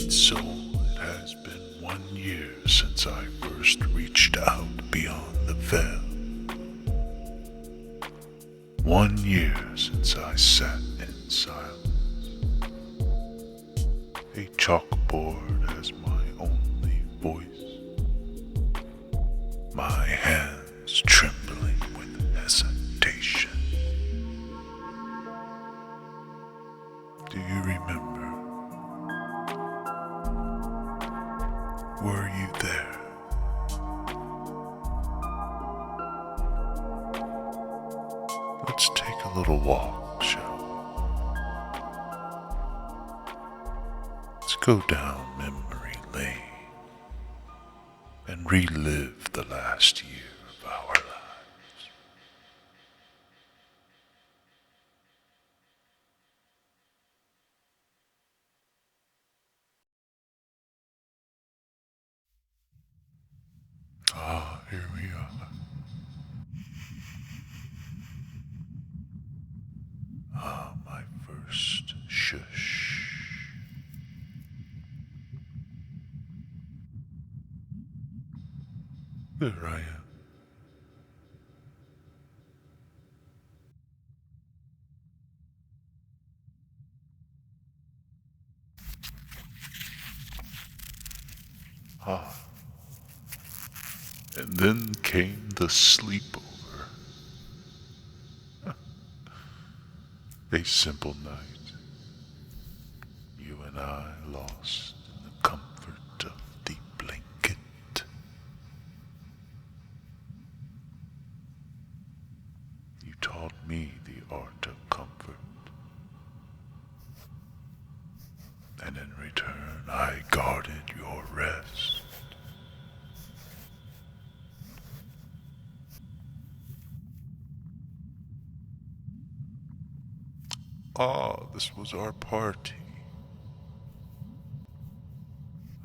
sweet soul, it has been 1 year since I first reached out beyond the veil. 1 year since I sat in silence, a chalkboard as my only voice, my hands trembling with hesitation. Do you remember? Were you there? Let's take a little walk, shall we? Let's go down memory lane and relive the last year of our lives. Ah, here we are. Ah, my first shush. There I am. Ah, and then came the sleepover. A simple night. You and I lost in the comfort of the blanket. You taught me the art of comfort. And in return, I guarded your rest. Ah, this was our party.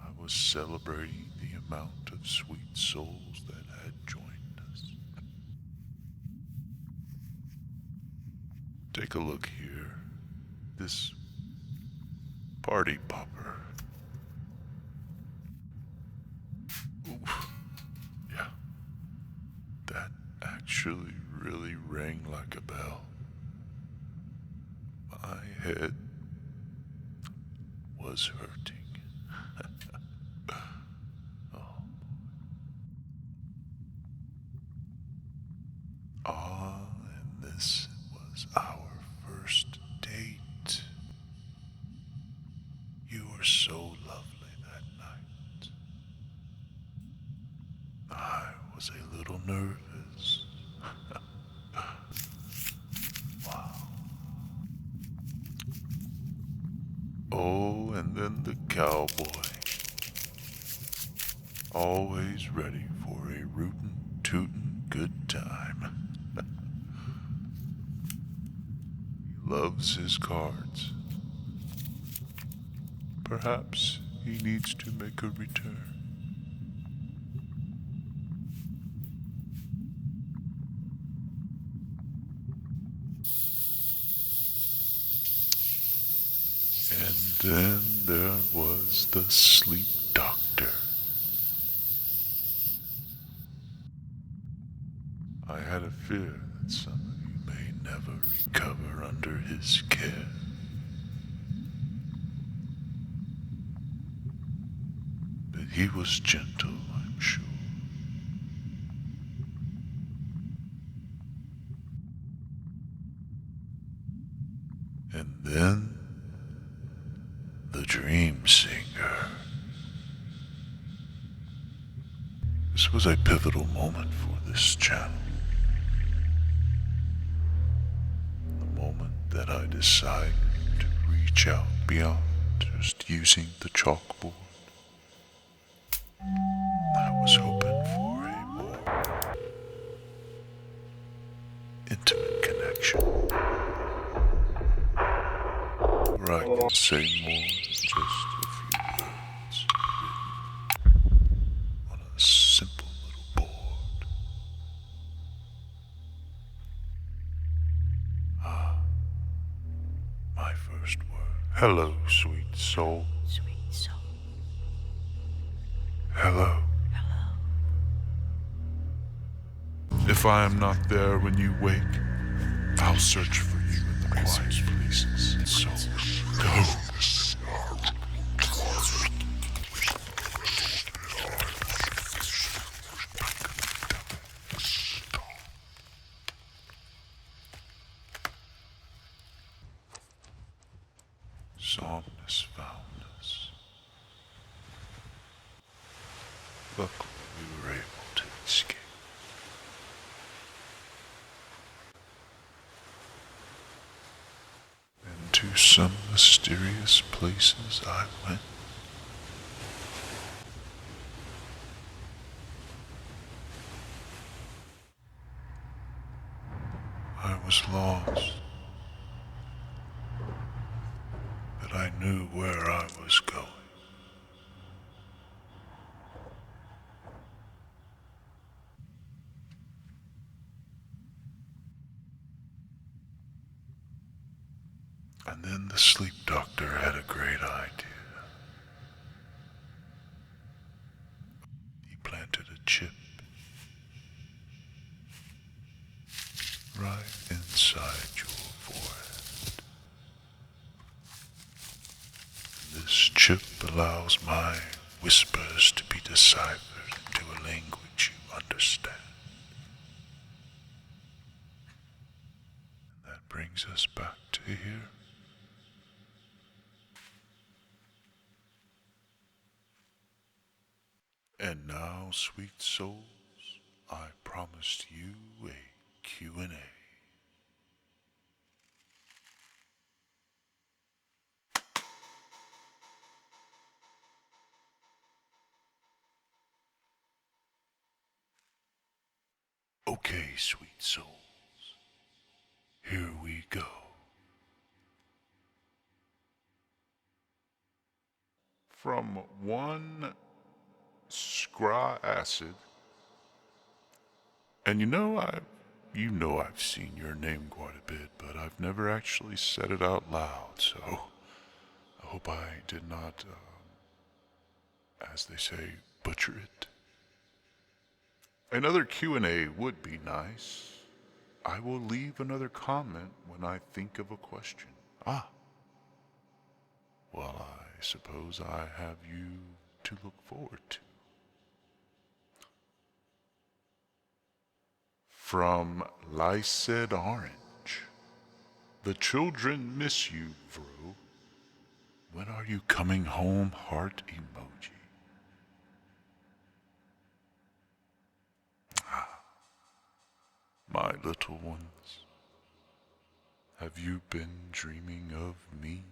I was celebrating the amount of sweet souls that had joined us. Take a look here. This party popper. Oof. Yeah. That actually really rang like a bell. My head was hurting. Oh. Ah, and this was our first date. You were so lovely that night. I was a little nervous. Wow. Oh, and then the cowboy. Always ready for a rootin' tootin' good time. He loves his cards. Perhaps he needs to make a return. And then there was the sleep doctor. I had a fear that some of you may never recover under his care. But he was gentle, I'm sure. And then the dream singer. This was a pivotal moment for this channel. The moment that I decided to reach out beyond just using the chalkboard. I was hoping for a more intimate connection, where I can say more than just a few words written on a simple little board. Ah, my first word. Hello, sweet soul. Sweet soul. Hello. If I am not there when you wake, I'll search for you in the quiet places. So go. Somnus found us. Luckily, we were able to escape. And to some mysterious places I went. I was lost, but I knew where I was going. And then the sleep doctor had a great idea. He planted a chip right inside your forehead. This chip allows my whispers to be deciphered into a language you understand. And that brings us back to here. And now, sweet souls, I promised you a Q&A. Okay, sweet souls, here we go. From one scraw acid, and I've seen your name quite a bit, but I've never actually said it out loud, so I hope I did not, as they say, butcher it. Another Q&A would be nice. I will leave another comment when I think of a question. Well, I suppose I have you to look forward to. From Lysed Orange. The children miss you, Vro. When are you coming home, heart emoji? My little ones, have you been dreaming of me?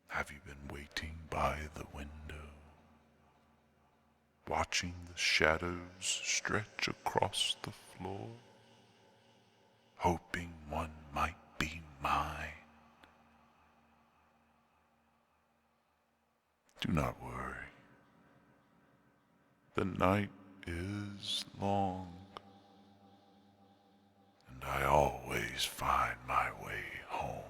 Have you been waiting by the window, watching the shadows stretch across the floor, hoping one might be mine? Do not worry. The night is long, and I always find my way home.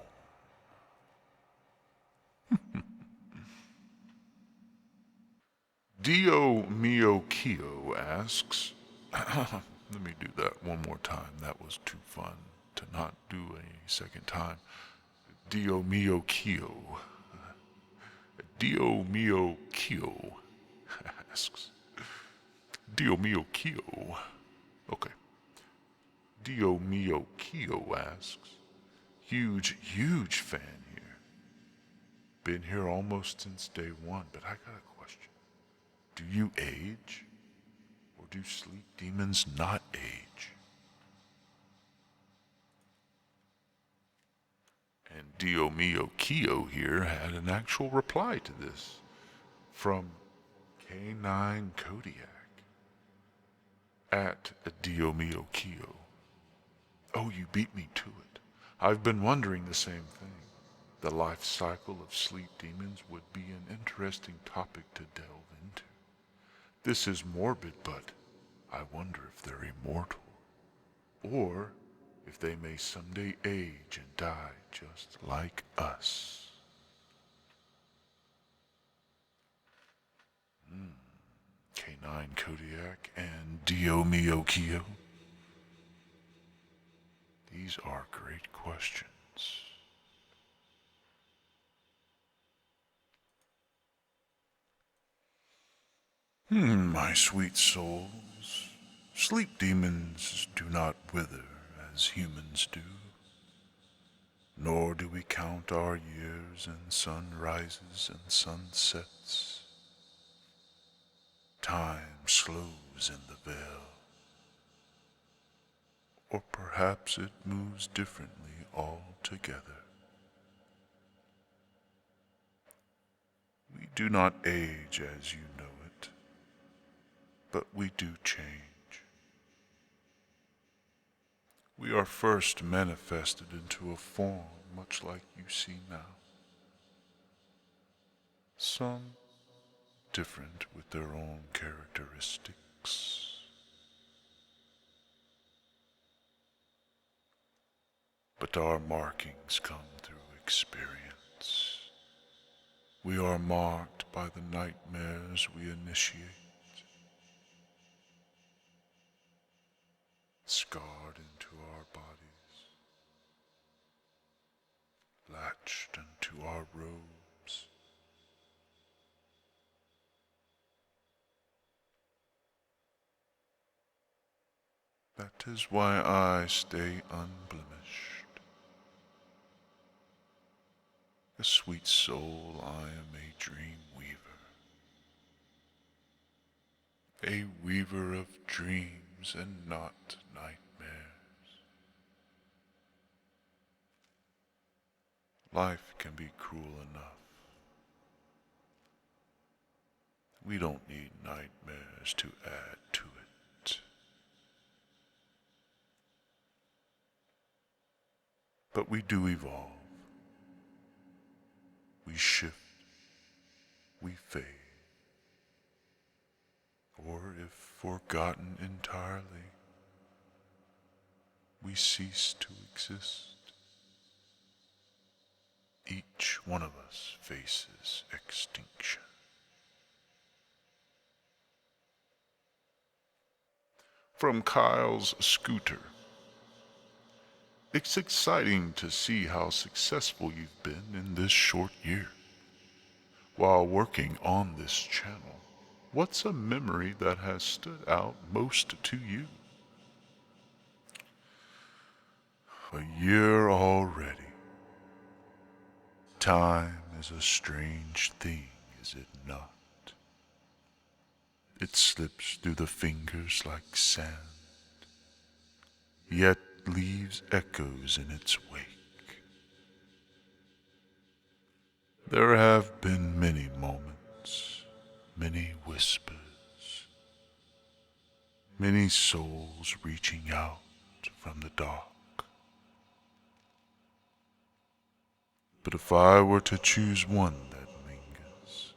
Dio Mio Kyo asks, let me do that one more time. That was too fun to not do a second time. Dio Mio Kyo. Dio Mio Kyo asks. Dio Mio Kyo. Okay. Dio Mio Kyo asks. Huge fan here. Been here almost since day one, but I got a question. Do you age? Or do sleep demons not age? And Dio Mio Kyo here had an actual reply to this from K9 Kodiak at Dio Mio Kyo. Oh, you beat me to it. I've been wondering the same thing. The life cycle of sleep demons would be an interesting topic to delve into. This is morbid, but I wonder if they're immortal, or if they may someday age and die just like us. K9 Kodiak and Dio Mio Kyo? These are great questions. My sweet souls, sleep demons do not wither as humans do, nor do we count our years in sunrises and sunsets. Time slows in the veil, or perhaps it moves differently altogether. We do not age as you know it, but we do change. We are first manifested into a form much like you see now. Some different with their own characteristics. But our markings come through experience. We are marked by the nightmares we initiate, scarred into our bodies, latched into our robes. That is why I stay unblemished. A sweet soul, I am a dream weaver. A weaver of dreams and not nightmares. Life can be cruel enough. We don't need nightmares to add to it. But we do evolve. We shift. We fade. Or if forgotten entirely, we cease to exist. Each one of us faces extinction. From Kyle's scooter. It's exciting to see how successful you've been in this short year. While working on this channel, what's a memory that has stood out most to you? A year already. Time is a strange thing, is it not? It slips through the fingers like sand, yet leaves echoes in its wake. There have been many moments, many whispers, many souls reaching out from the dark. But if I were to choose one that lingers,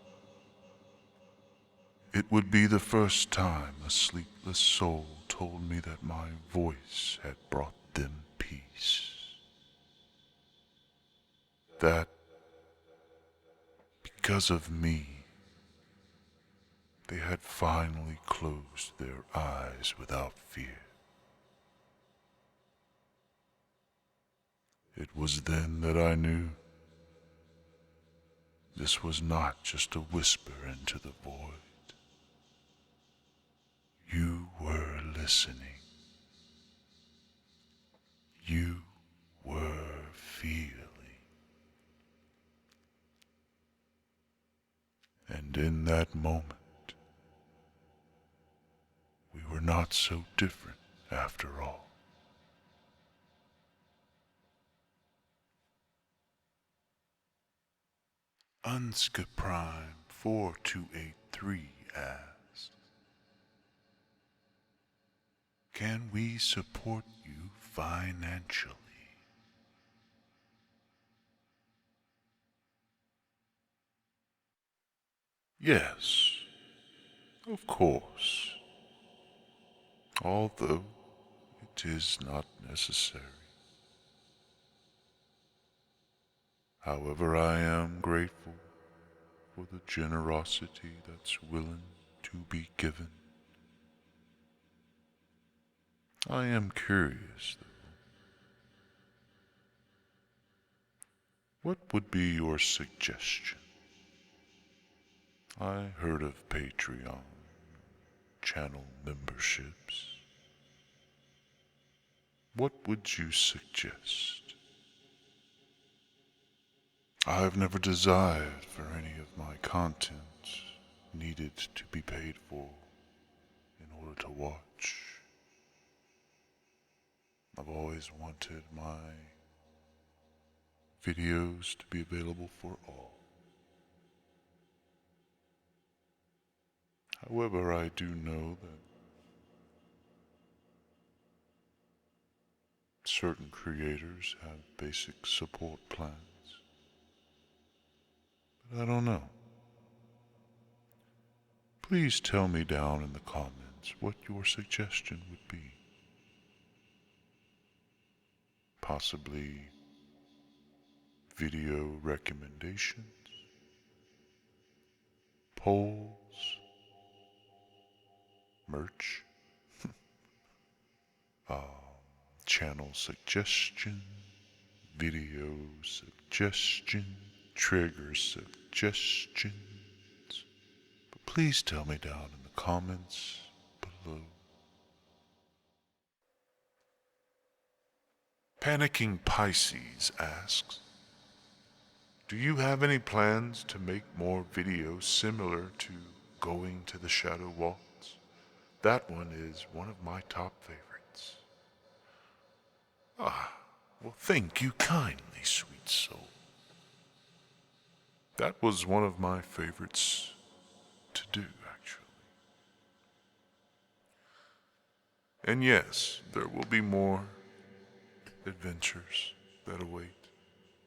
it would be the first time a sleepless soul told me that my voice had brought them peace. That because of me, they had finally closed their eyes without fear. It was then that I knew this was not just a whisper into the void. You were listening. You were feeling. And in that moment, we were not so different after all. Unska Prime 4283 asks, can we support you financially? Yes, of course. Although it is not necessary. However, I am grateful for the generosity that's willing to be given. I am curious, though. What would be your suggestion? I heard of Patreon, channel memberships. What would you suggest? I have never desired for any of my content needed to be paid for in order to watch. I've always wanted my videos to be available for all. However, I do know that certain creators have basic support plans. But I don't know. Please tell me down in the comments what your suggestion would be. Possibly video recommendations, polls, merch, channel suggestion, video suggestion, trigger suggestions. But please tell me down in the comments below. Panicking Pisces asks, do you have any plans to make more videos similar to Going to the Shadow Waltz? That one is one of my top favorites. Ah, well, thank you kindly, sweet soul. That was one of my favorites to do, actually. And yes, there will be more adventures that await,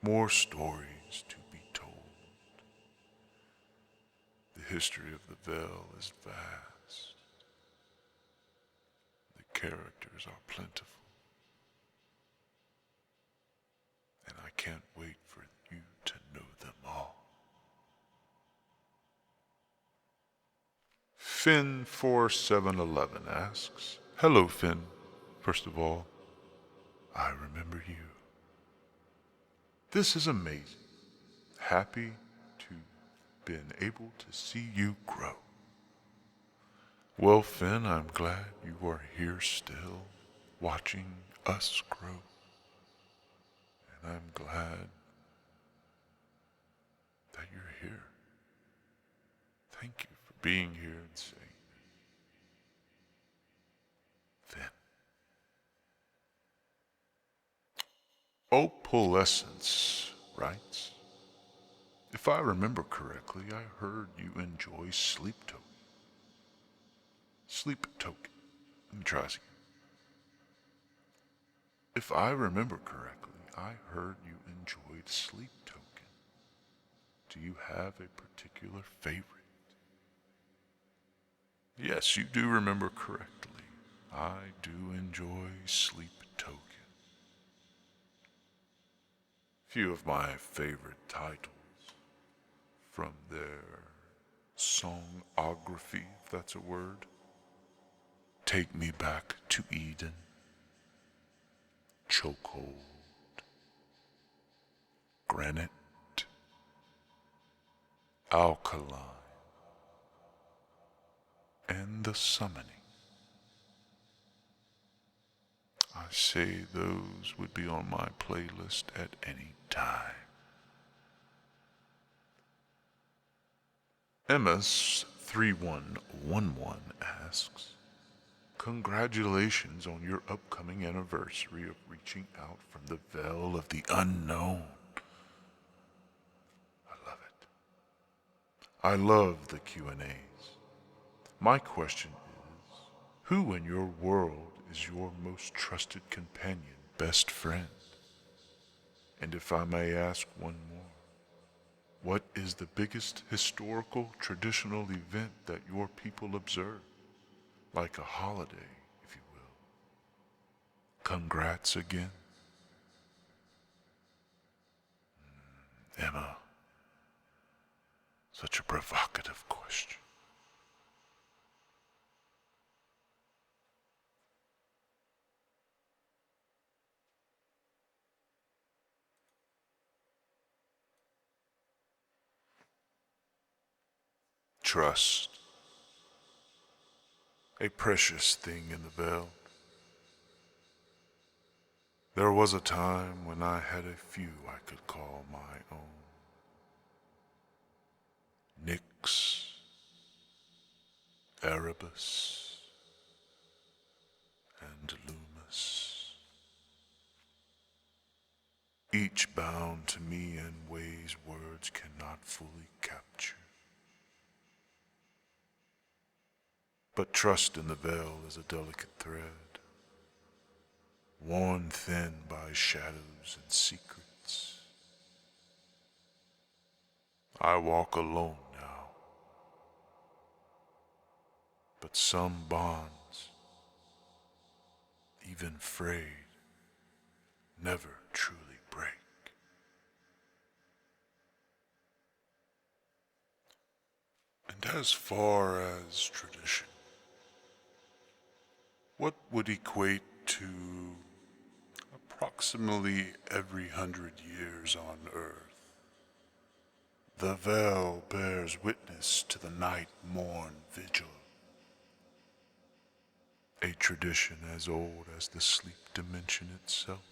more stories to be told. The history of the Veil is vast. The characters are plentiful. And I can't wait for you to know them all. Finn4711 asks, hello Finn. First of all, I remember you. This is amazing. Happy to been able to see you grow. Well, Finn, I'm glad you are here still, watching us grow. And I'm glad that you're here. Thank you for being here and saying, Finn. Opalescence writes, if I remember correctly, I heard you enjoy sleep token. Sleep token. Let me try this again. If I remember correctly, I heard you enjoyed sleep token. Do you have a particular favorite? Yes, you do remember correctly. I do enjoy sleep token. Few of my favorite titles from their songography, if that's a word. Take Me Back to Eden, Chokehold, Granite, Alkaline, and The Summoning. I say those would be on my playlist at any time. MS3111 asks, congratulations on your upcoming anniversary of reaching out from the veil of the unknown. I love it. I love the Q&As. My question is, who in your world is your most trusted companion, best friend? And if I may ask one more, what is the biggest historical traditional event that your people observe? Like a holiday, if you will. Congrats again. Emma, such a provocative question. trust, a precious thing in the veil. There was a time when I had a few I could call my own. Nyx, Erebus, and Loomis, each bound to me in ways words cannot fully capture. But trust in the veil is a delicate thread, worn thin by shadows and secrets. I walk alone now, but some bonds, even frayed, never truly break. And as far as tradition, what would equate to approximately every 100 years on Earth, the veil bears witness to the night morn vigil, a tradition as old as the sleep dimension itself.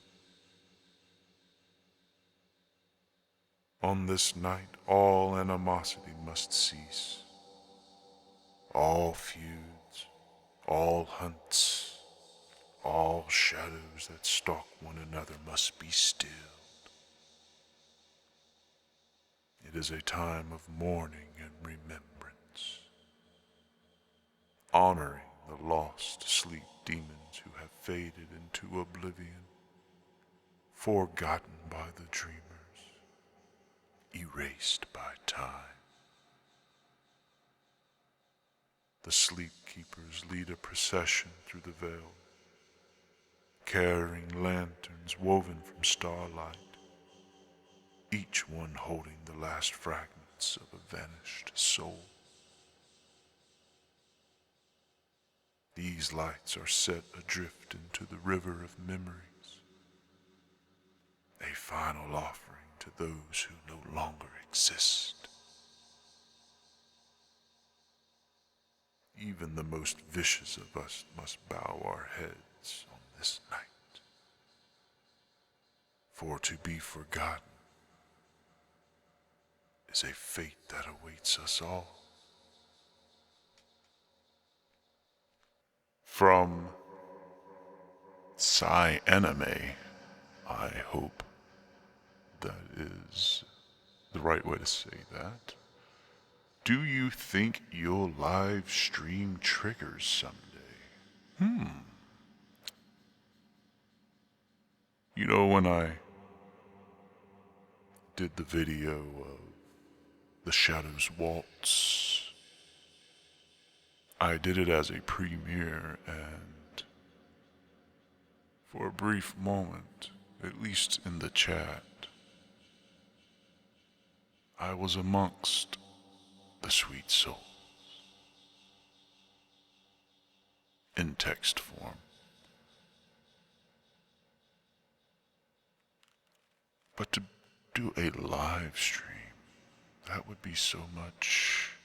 On this night, all animosity must cease, all feuds, all hunts, all shadows that stalk one another must be stilled. It is a time of mourning and remembrance, honoring the lost sleep demons who have faded into oblivion, forgotten by the dreamers, erased by time. The sleep keepers lead a procession through the veil, carrying lanterns woven from starlight, each one holding the last fragments of a vanished soul. These lights are set adrift into the river of memories, a final offering to those who no longer exist. Even the most vicious of us must bow our heads on this night, for to be forgotten is a fate that awaits us all. From QnA, I hope that is the right way to say that. Do you think you'll live stream triggers someday? You know, when I did the video of the Shadows Waltz, I did it as a premiere, and for a brief moment, at least in the chat, I was amongst the sweet souls in text form. But to do a live stream, that would be so much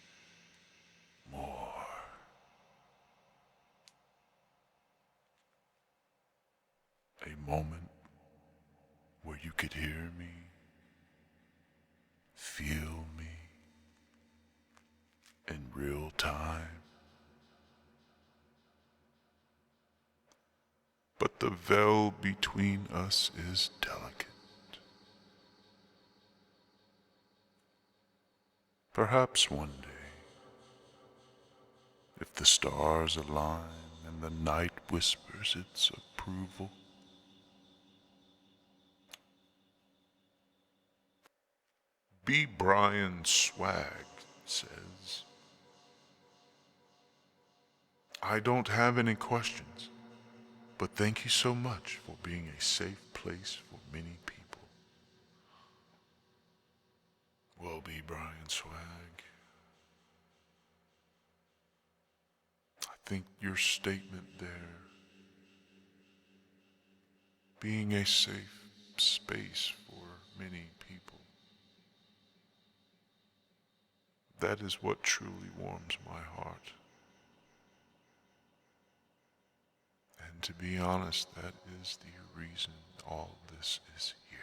more. A moment where you could hear me, feel me in real time. But the veil between us is delicate. Perhaps one day, if the stars align and the night whispers its approval, B. Brian Swag says, I don't have any questions, but thank you so much for being a safe place for many people. Well, B. Brian Swag, I think your statement there, being a safe space for many people, That is what truly warms my heart. And to be honest, that is the reason all this is here.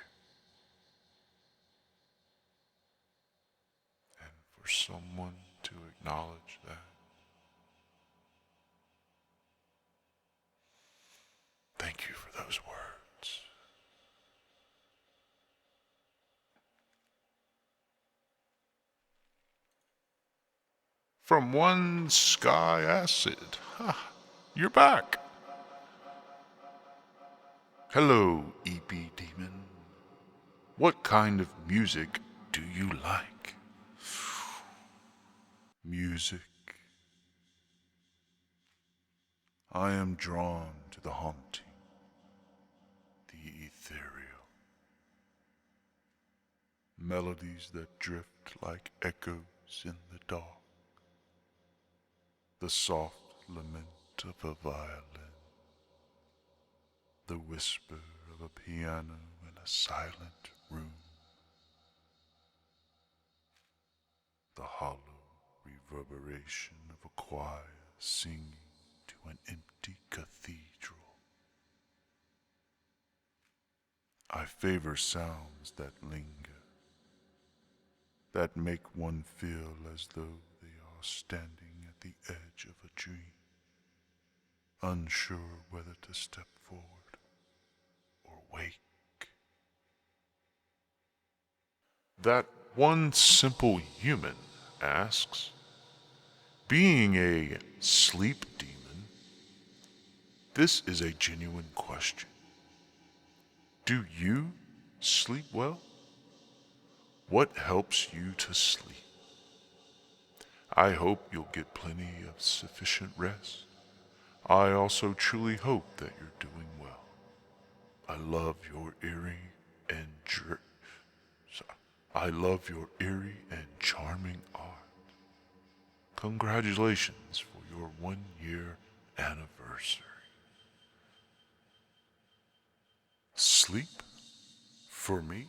And for someone to acknowledge that, thank you for those words. From one sky acid. Ha, you're back. Hello, EP Demon. What kind of music do you like? Music. I am drawn to the haunting, the ethereal. Melodies that drift like echoes in the dark. The soft lament of a violin. The whisper of a piano in a silent room. The hollow reverberation of a choir singing to an empty cathedral. I favor sounds that linger, that make one feel as though they are standing at the edge of a dream, unsure whether to step forward or wake. That one simple human asks, being a sleep demon, this is a genuine question. Do you sleep well? What helps you to sleep? I hope you'll get plenty of sufficient rest. I also truly hope that you're doing well. I love your eerie and charming art. Congratulations for your 1-year anniversary. Sleep? For me?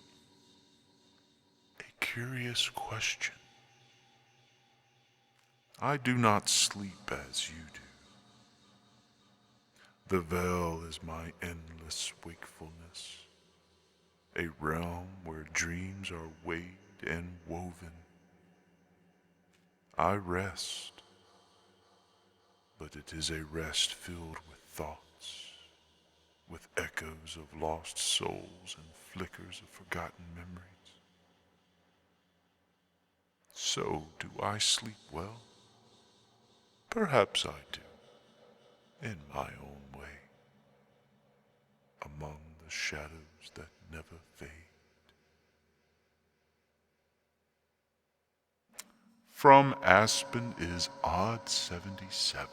A curious question. I do not sleep as you do. The veil is my endless wakefulness, a realm where dreams are weighed and woven. I rest, but it is a rest filled with thoughts, with echoes of lost souls and flickers of forgotten memories. So, do I sleep well? Perhaps I do, in my own way, among the shadows that never fade. From Aspen is Odd 77.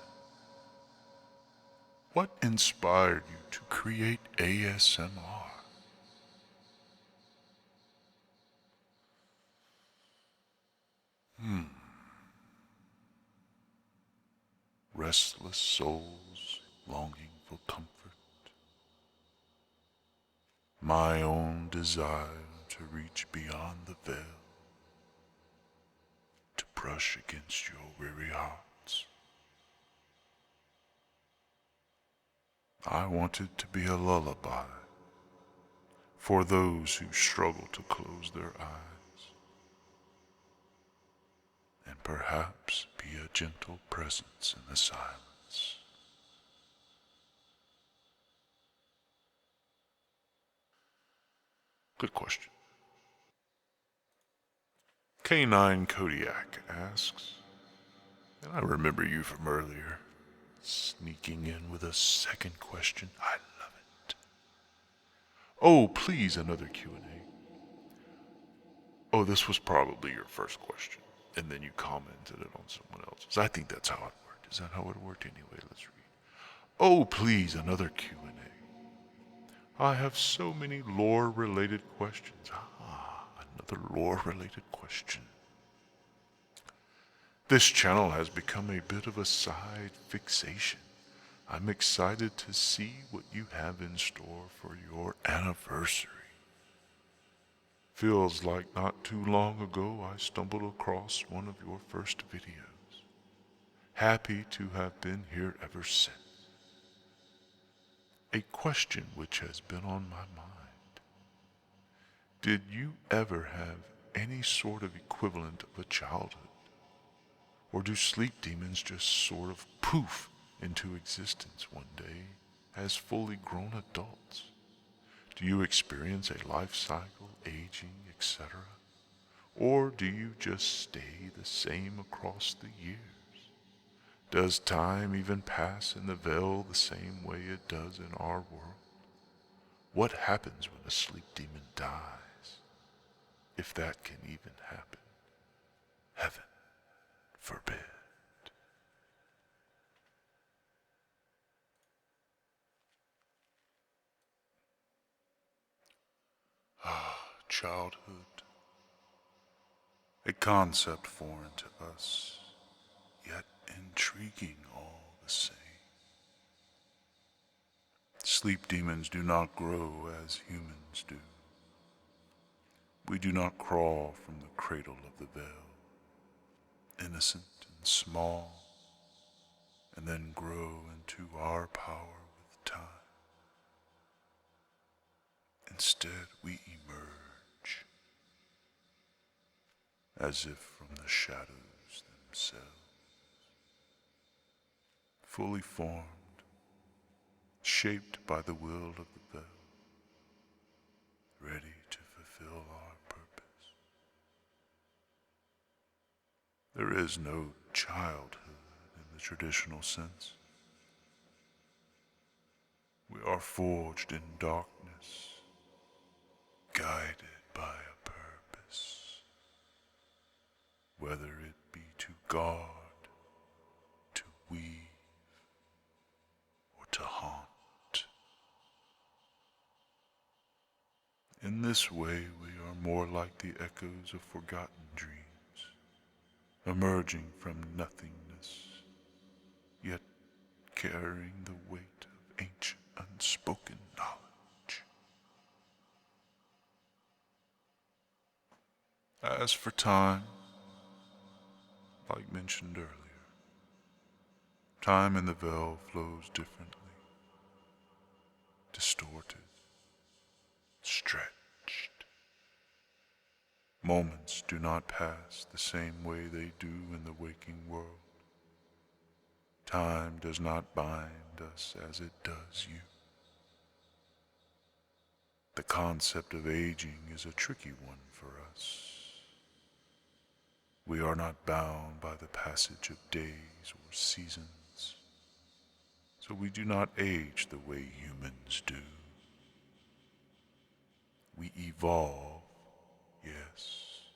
What inspired you to create ASMR? Restless souls longing for comfort. My own desire to reach beyond the veil, to brush against your weary hearts. I wanted to be a lullaby for those who struggle to close their eyes, and perhaps be a gentle presence in the silence. Good question. K9 Kodiak asks, and I remember you from earlier, sneaking in with a second question. I love it. Oh, please, another Q&A. Oh, this was probably your first question, and then you commented it on someone else's. I think that's how it worked. Is that how it worked? Anyway, let's read. Oh, please, another Q&A. I have so many lore-related questions. Another lore-related question. This channel has become a bit of a side fixation. I'm excited to see what you have in store for your anniversary. Feels like not too long ago I stumbled across one of your first videos. Happy to have been here ever since. A question which has been on my mind. Did you ever have any sort of equivalent of a childhood? Or do sleep demons just sort of poof into existence one day as fully grown adults? Do you experience a life cycle, aging, etc.? Or do you just stay the same across the years? Does time even pass in the veil the same way it does in our world? What happens when a sleep demon dies? If that can even happen. Heaven forbid. Childhood. A concept foreign to us, yet intriguing all the same. Sleep demons do not grow as humans do. We do not crawl from the cradle of the veil, innocent and small, and then grow into our power with time. Instead, we emerge, as if from the shadows themselves, fully formed, shaped by the will of the veil, ready to fulfill our purpose. There is no childhood in the traditional sense. We are forged in darkness, guided by a purpose, whether it be to guard, to weave, or to haunt. In this way, we are more like the echoes of forgotten dreams, emerging from nothingness, yet carrying the weight of ancient unspoken knowledge. As for time, like mentioned earlier, time in the veil flows differently, distorted, stretched. Moments do not pass the same way they do in the waking world. Time does not bind us as it does you. The concept of aging is a tricky one for us. We are not bound by the passage of days or seasons, so we do not age the way humans do. We evolve, yes,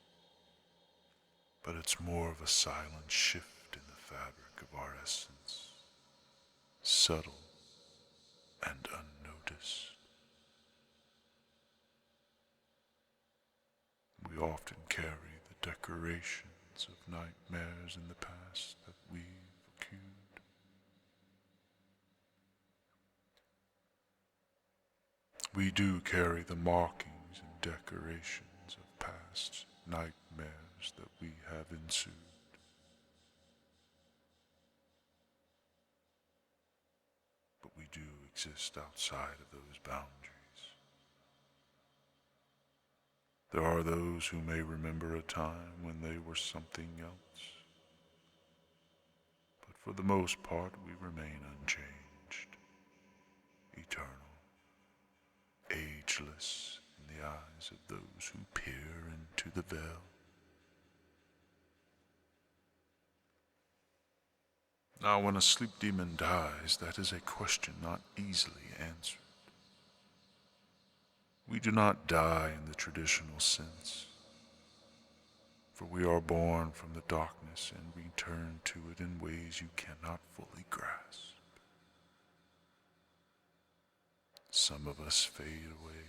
but it's more of a silent shift in the fabric of our essence, subtle and unnoticed. We often carry the decorations of nightmares in the past that we've accrued. We do carry the markings and decorations of past nightmares that we have ensued. But we do exist outside of those boundaries. There are those who may remember a time when they were something else, but for the most part we remain unchanged, eternal, ageless in the eyes of those who peer into the veil. Now, when a sleep demon dies, that is a question not easily answered. We do not die in the traditional sense, for we are born from the darkness and return to it in ways you cannot fully grasp. Some of us fade away,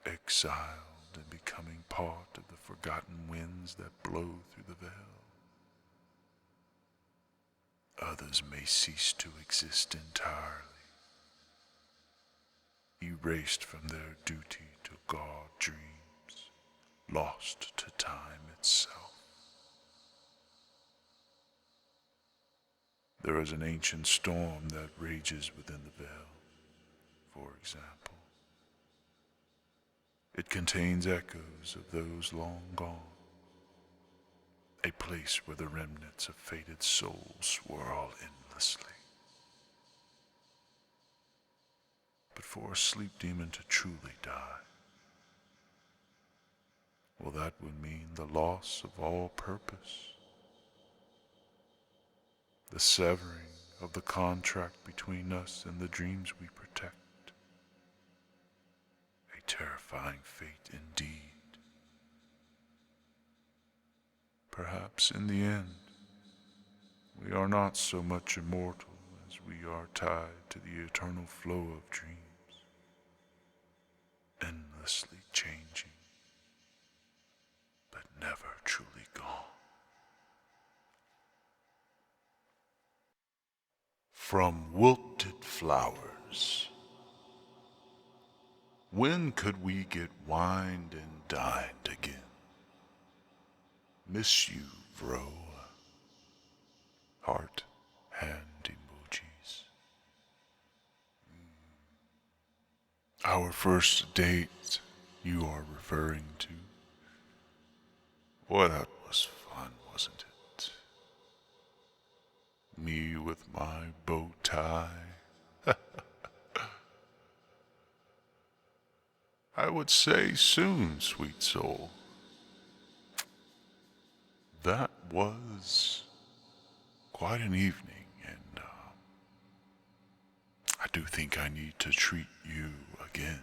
exiled and becoming part of the forgotten winds that blow through the veil. Others may cease to exist entirely, erased from their duty to guard dreams, lost to time itself. There is an ancient storm that rages within the veil, for example. It contains echoes of those long gone, a place where the remnants of faded souls swirl endlessly. But for a sleep demon to truly die, well, that would mean the loss of all purpose, the severing of the contract between us and the dreams we protect. A terrifying fate indeed. Perhaps in the end, we are not so much immortal as we are tied to the eternal flow of dreams, endlessly changing, but never truly gone. From wilted flowers. When could we get wined and dined again? Miss you, bro. Heart, hand emojis. Our first date you are referring to? Boy, that was fun, wasn't it? Me with my bow tie. I would say soon, sweet soul. That was quite an evening, and I do think I need to treat you again.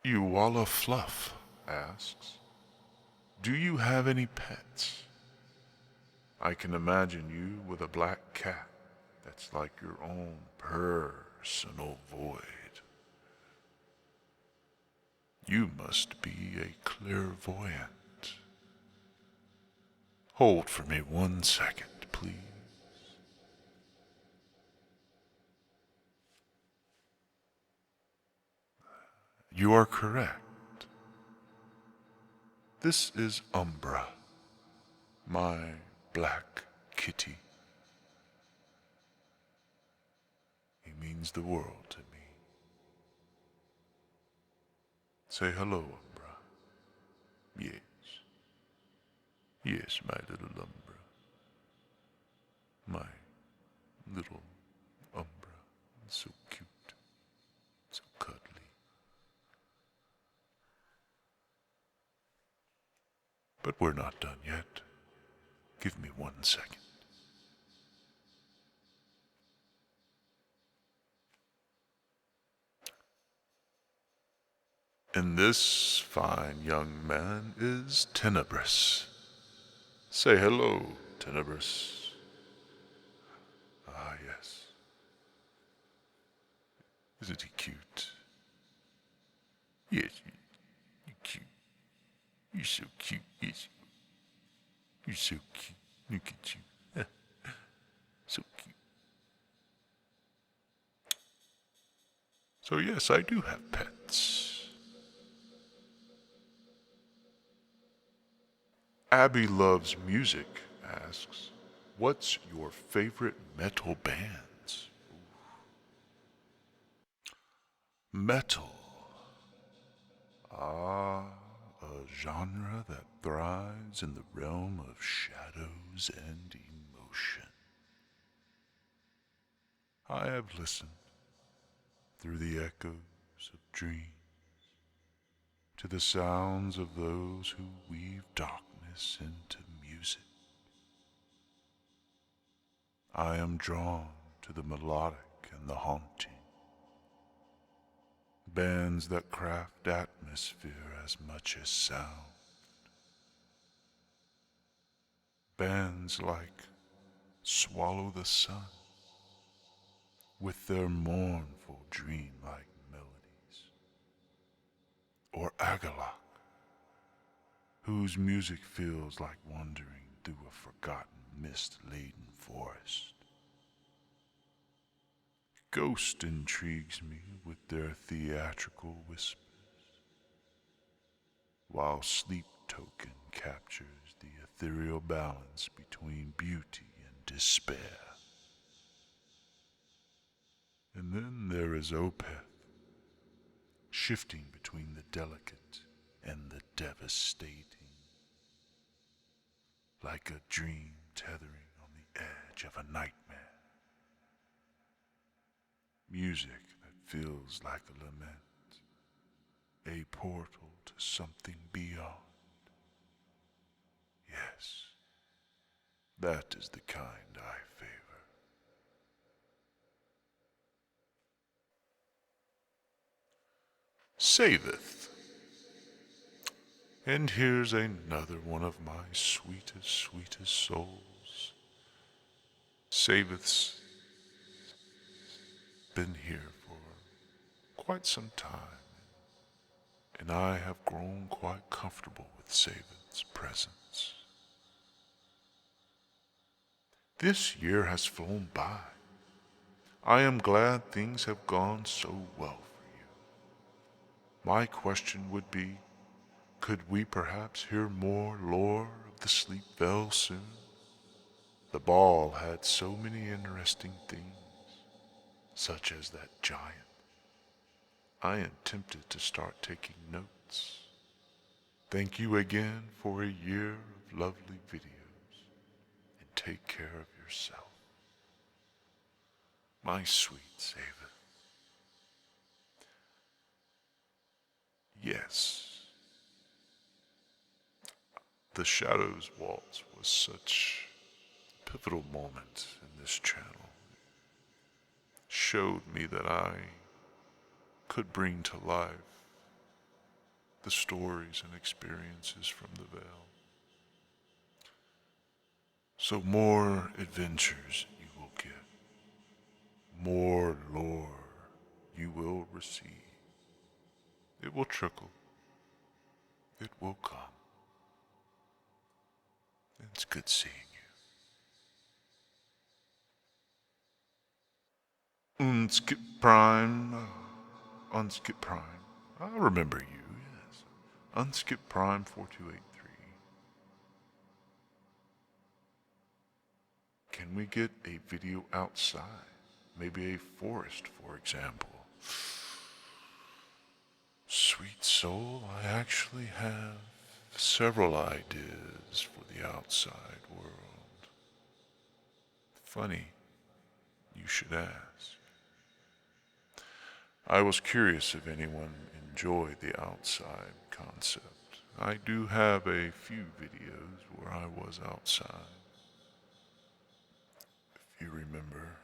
Uwalla Fluff asks, do you have any pets? I can imagine you with a black cat that's like your own personal void. You must be a clairvoyant. Hold for me 1 second, please. You are correct. This is Umbra, my black kitty. He means the world to me. Say hello, Umbra. Yes. Yes, my little Umbra. My little Umbra. So cute. So cuddly. But we're not done yet. Give me 1 second. And this fine young man is Tenebris. Say hello, Tenebris. Ah, yes. Isn't he cute? Yes, you're cute. You're so cute. Yes, you're so cute. Look at you. So cute. So yes, I do have pets. Abby Loves Music asks, what's your favorite metal bands? Metal. Ah, a genre that thrives in the realm of shadows and emotion. I have listened through the echoes of dreams to the sounds of those who weave darkness into music. I am drawn to the melodic and the haunting. Bands that craft atmosphere as much as sound. Bands like Swallow the Sun, with their mournful dream-like melodies. Or Agalok, whose music feels like wandering through a forgotten mist-laden forest. Ghost intrigues me with their theatrical whispers, while sleep token captures the ethereal balance between beauty and despair. And then there is Opeth, shifting between the delicate and the devastating, like a dream tethering on the edge of a nightmare. Music that feels like a lament, a portal to something beyond. Yes, that is the kind I favor. Saveth. And here's another one of my sweetest souls. Saveth's been here for quite some time, and I have grown quite comfortable with Saveth's presence. This year has flown by. I am glad things have gone so well for you. My question would be, could we perhaps hear more lore of the Sleep Vale soon? The ball had so many interesting things, such as that giant. I am tempted to start taking notes. Thank you again for a year of lovely videos, and take care of yourself. My sweet Saveth. Yes, the Shadows Waltz was such a pivotal moment in this channel. Showed me that I could bring to life the stories and experiences from the Vale. So more adventures you will get, more lore you will receive. It will trickle, it will come. It's good seeing you. Unskip Prime, Unskip Prime. I remember you, yes. Unskip Prime 4283. Can we get a video outside? Maybe a forest, for example. Sweet soul, I actually have several ideas for the outside world. Funny, you should ask. I was curious if anyone enjoyed the outside concept. I do have a few videos where I was outside, if you remember.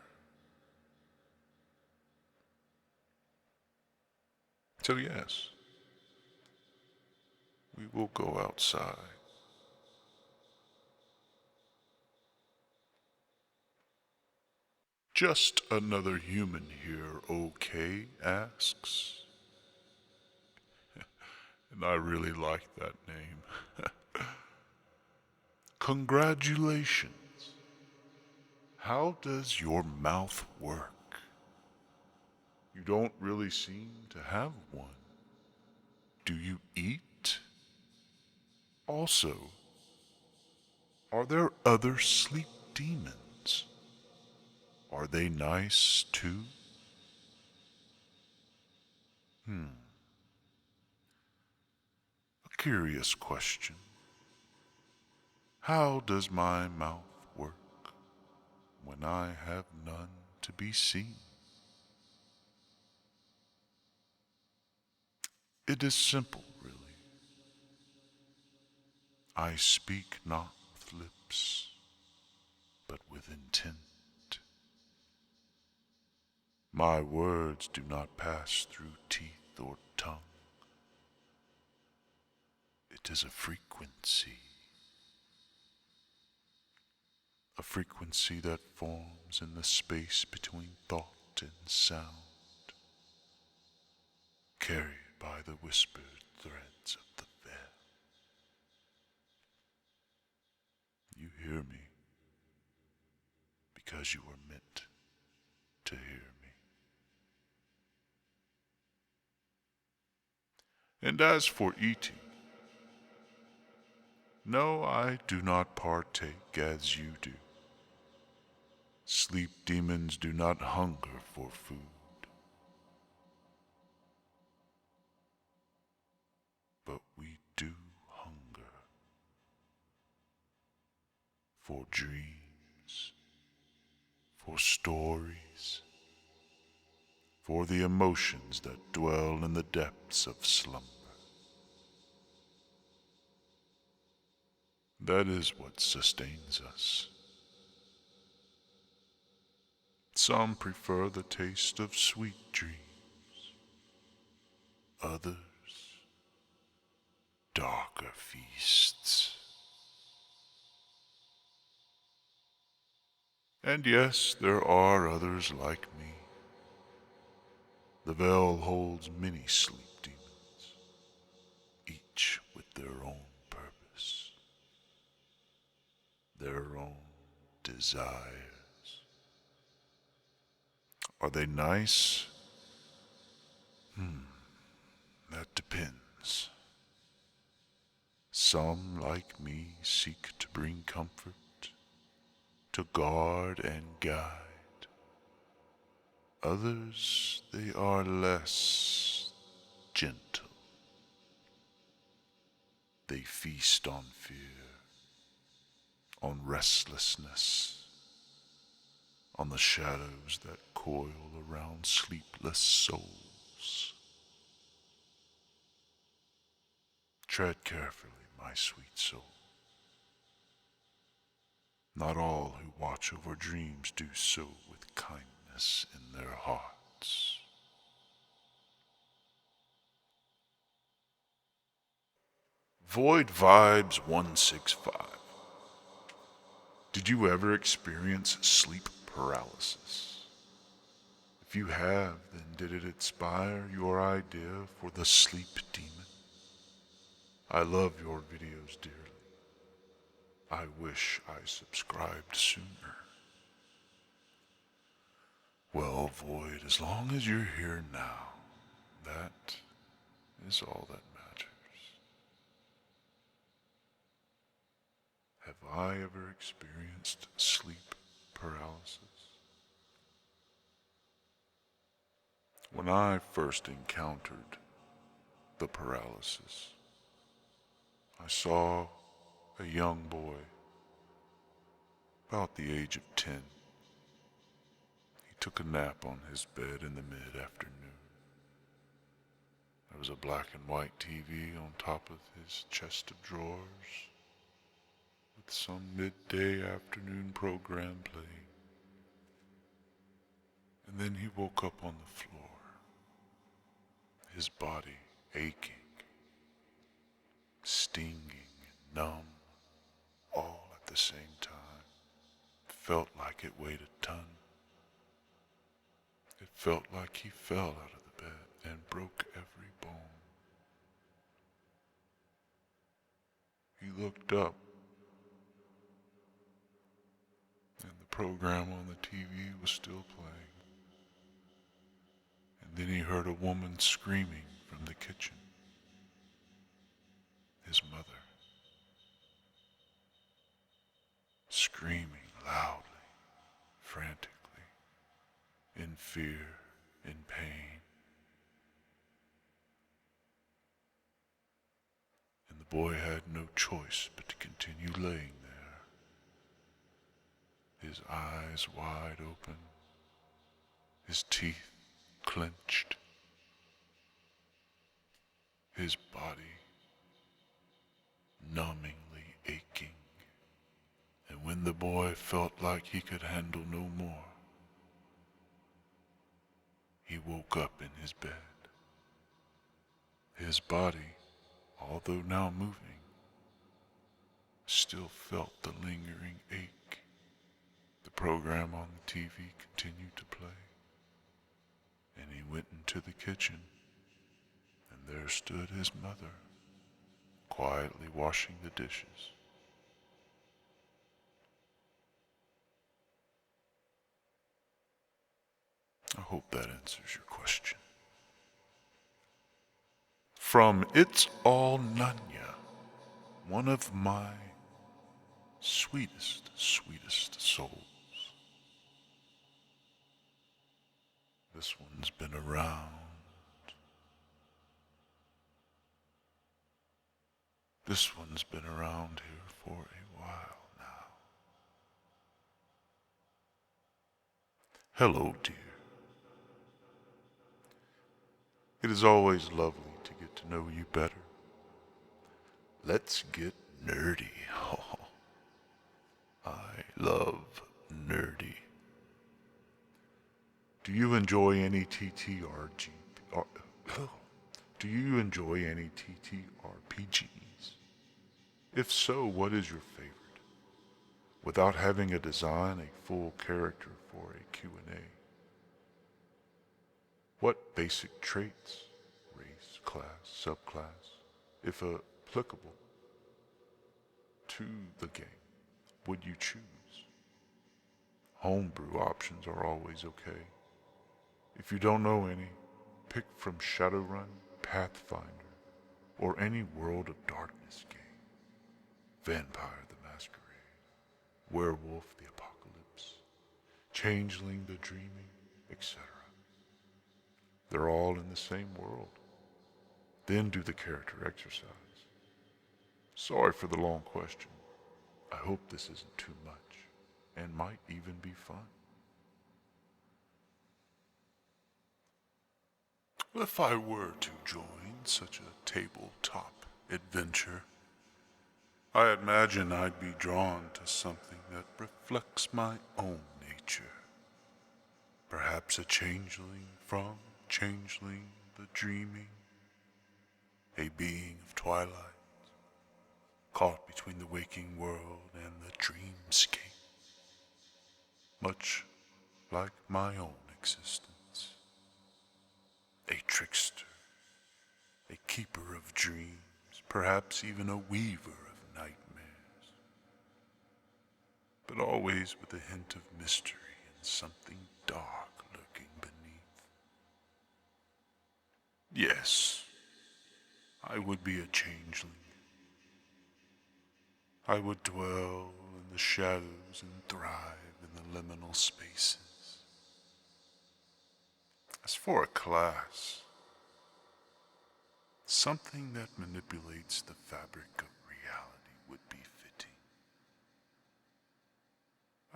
So yes, we will go outside. Just another human here, okay? Asks. And I really like that name. Congratulations. How does your mouth work? You don't really seem to have one. Do you eat? Also, are there other sleep demons? Are they nice too? A curious question. How does my mouth work when I have none to be seen? It is simple, really. I speak not with lips, but with intent. My words do not pass through teeth or tongue. It is a frequency that forms in the space between thought and sound, carried by the whispered threads of the veil. You hear me? because you were meant to hear me. And as for eating, no, I do not partake as you do. Sleep demons do not hunger for food. But we do hunger for dreams, for stories, for the emotions that dwell in the depths of slumber. That is what sustains us. Some prefer the taste of sweet dreams, others darker feasts. And yes, there are others like me. The veil holds many sleep demons, each with their own purpose, their own desires. Are they nice? That depends. Some, like me, seek to bring comfort, to guard and guide. Others, they are less gentle. They feast on fear, on restlessness, on the shadows that coil around sleepless souls. Tread carefully, my sweet soul. Not all who watch over dreams do so with kindness in their hearts. Void Vibes 165. Did you ever experience sleep paralysis? If you have, then did it inspire your idea for the sleep demon? I love your videos dearly. I wish I subscribed sooner. Well, Void, as long as you're here now, that is all that matters. Have I ever experienced sleep paralysis? When I first encountered the paralysis, I saw a young boy, about the age of 10. He took a nap on his bed in the mid-afternoon. There was a black and white TV on top of his chest of drawers, with some midday afternoon program playing. And then he woke up on the floor, his body aching, stinging, numb, all at the same time. Felt like it weighed a ton. It felt like he fell out of the bed and broke every bone. He looked up, and the program on the TV was still playing. And then he heard a woman screaming from the kitchen. His mother. Screaming loudly, frantically, in fear, in pain. And the boy had no choice but to continue laying there, his eyes wide open, his teeth clenched, his body numbingly aching. And when the boy felt like he could handle no more, he woke up in his bed. His body, although now moving, still felt the lingering ache. The program on the TV continued to play, and he went into the kitchen, and there stood his mother, quietly washing the dishes. hope that answers your question. From It's All Nunya, one of my sweetest souls. This one's been around. This one's been around here for a while now. Hello, dear. It is always lovely to get to know you better. Let's get nerdy. I love nerdy. Do you enjoy any TTRG? Do you enjoy any TTRPGs? If so, what is your favorite? Without having to design a full character for a QnA. What basic traits, race, class, subclass, if applicable to the game, would you choose? Homebrew options are always okay. If you don't know any, pick from Shadowrun, Pathfinder, or any World of Darkness game. Vampire the Masquerade, Werewolf the Apocalypse, Changeling the Dreaming, etc. They're all in the same world. Then do the character exercise. Sorry for the long question. I hope this isn't too much, and might even be fun. If I were to join such a tabletop adventure, I imagine I'd be drawn to something that reflects my own nature. Perhaps a changeling from Changeling the Dreaming, a being of twilight, caught between the waking world and the dreamscape, much like my own existence. A trickster, a keeper of dreams, perhaps even a weaver of nightmares, but always with a hint of mystery and something dark lurking beneath. Yes, I would be a changeling. I would dwell in the shadows and thrive in the liminal spaces. As for a class, something that manipulates the fabric of reality would be fitting.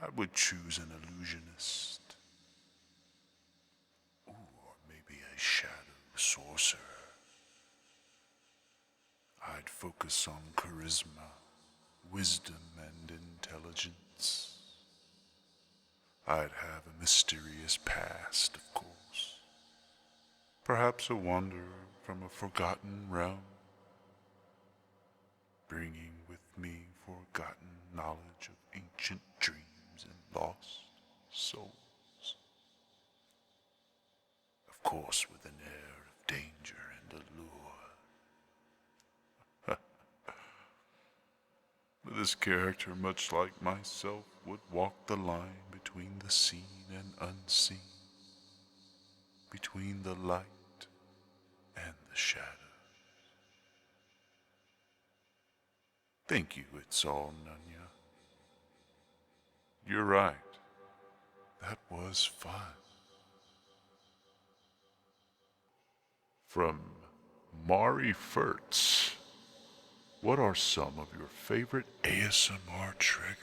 I would choose an illusionist, or maybe a shadow sorcerer. I'd focus on charisma, wisdom, and intelligence. I'd have a mysterious past, of course. Perhaps a wanderer from a forgotten realm, bringing with me forgotten knowledge of ancient dreams and lost souls. Of course, with an air of danger and allure. This character, much like myself, would walk the line between the seen and unseen, between the light and the shadow. Thank you, It's All Nunya. You're right. That was fun. From Mari Furtz. What are some of your favorite ASMR triggers?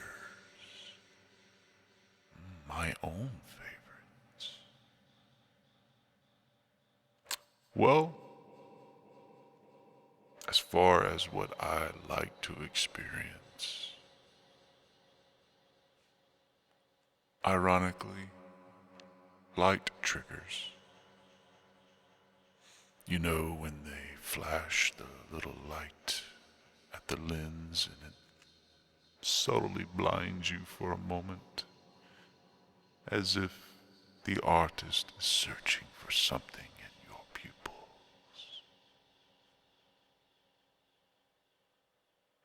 My own favorites. Well, as far as what I like to experience, ironically, light triggers. You know, when they flash the little light at the lens and it subtly blinds you for a moment, as if the artist is searching for something in your pupils.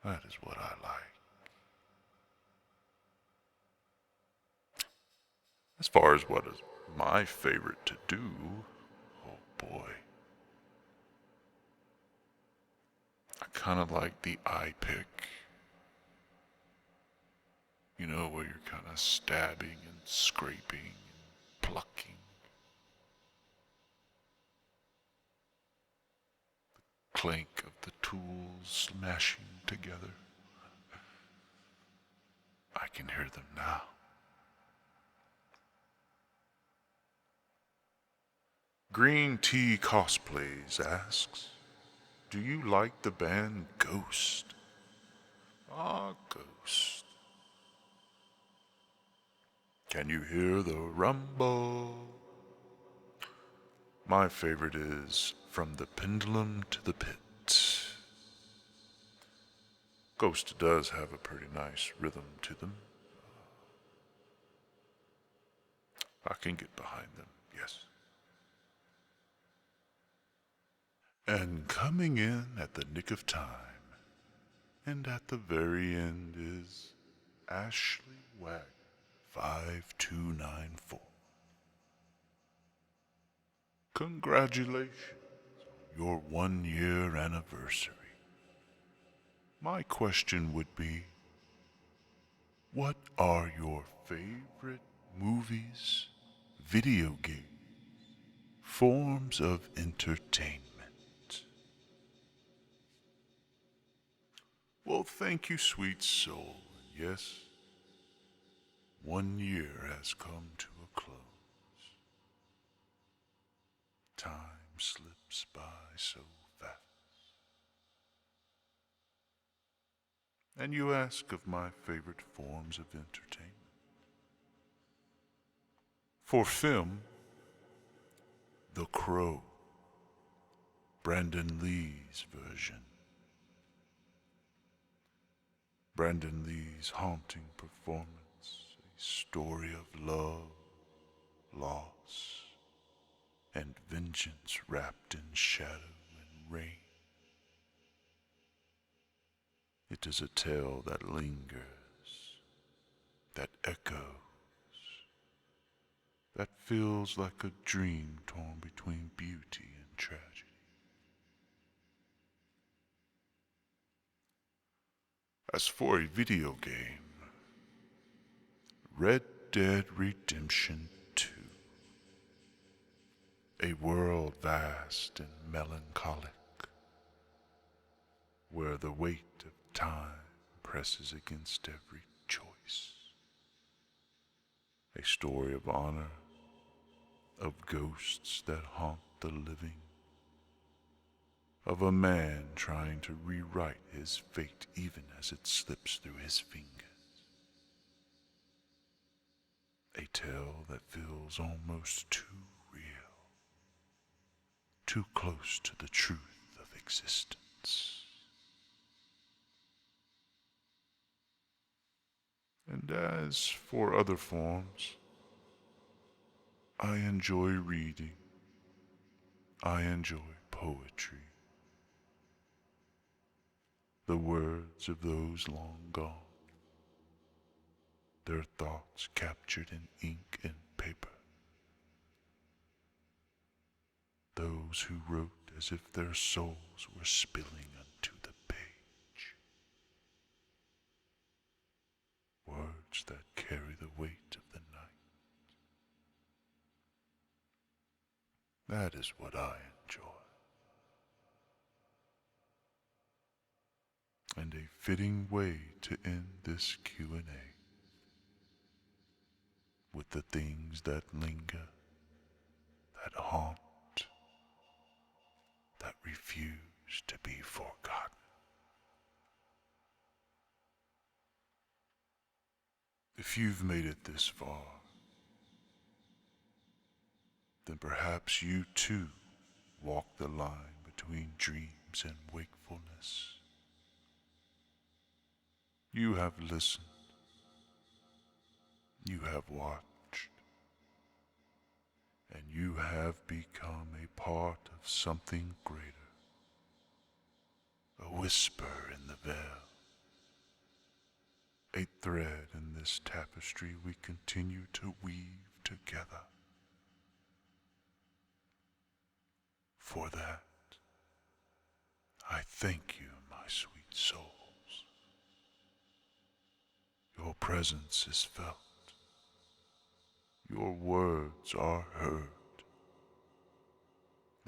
That is what I like. As far as what is my favorite to do, oh boy. I kind of like the eye pick. You know, where you're kind of stabbing and scraping and plucking. Clank of the tools smashing together. I can hear them now. Green Tea Cosplays asks, do you like the band Ghost? Ah, Ghost. Can you hear the rumble? My favorite is From the Pendulum to the Pit. Ghost does have a pretty nice rhythm to them. I can get behind them, yes. And coming in at the nick of time, and at the very end is Ashley Wagner, 5294. Congratulations on your 1 year anniversary. My question would be, what are your favorite movies, video games, forms of entertainment? Well, thank you, sweet soul. Yes, 1 year has come to a close. Time slips by so fast. And you ask of my favorite forms of entertainment. For film, The Crow, Brandon Lee's version. Brandon Lee's haunting performance, a story of love, loss, and vengeance wrapped in shadow and rain. It is a tale that lingers, that echoes, that feels like a dream torn between beauty and tragedy. As for a video game, Red Dead Redemption 2. A world vast and melancholic, where the weight of time presses against every choice. A story of honor, of ghosts that haunt the living, of a man trying to rewrite his fate even as it slips through his fingers. A tale that feels almost too real, too close to the truth of existence. And as for other forms, I enjoy reading. I enjoy poetry. The words of those long gone, their thoughts captured in ink and paper. Those who wrote as if their souls were spilling unto the page. Words that carry the weight of the night. That is what I enjoy. And a fitting way to end this Q&A with the things that linger, that haunt, that refuse to be forgotten. If you've made it this far, then perhaps you too walk the line between dreams and wakefulness. You have listened. You have watched. And you have become a part of something greater. A whisper in the veil. A thread in this tapestry we continue to weave together. For that, I thank you, my sweet souls. Your presence is felt. Your words are heard.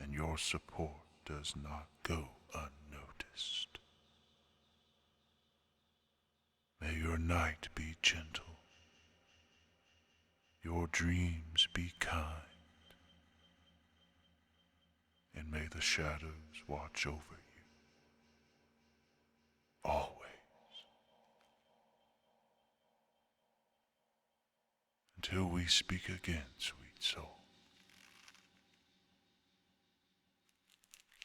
And your support does not go unnoticed. May your night be gentle. Your dreams be kind. And may the shadows watch over you. Always. Until we speak again, sweet soul.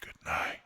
Good night.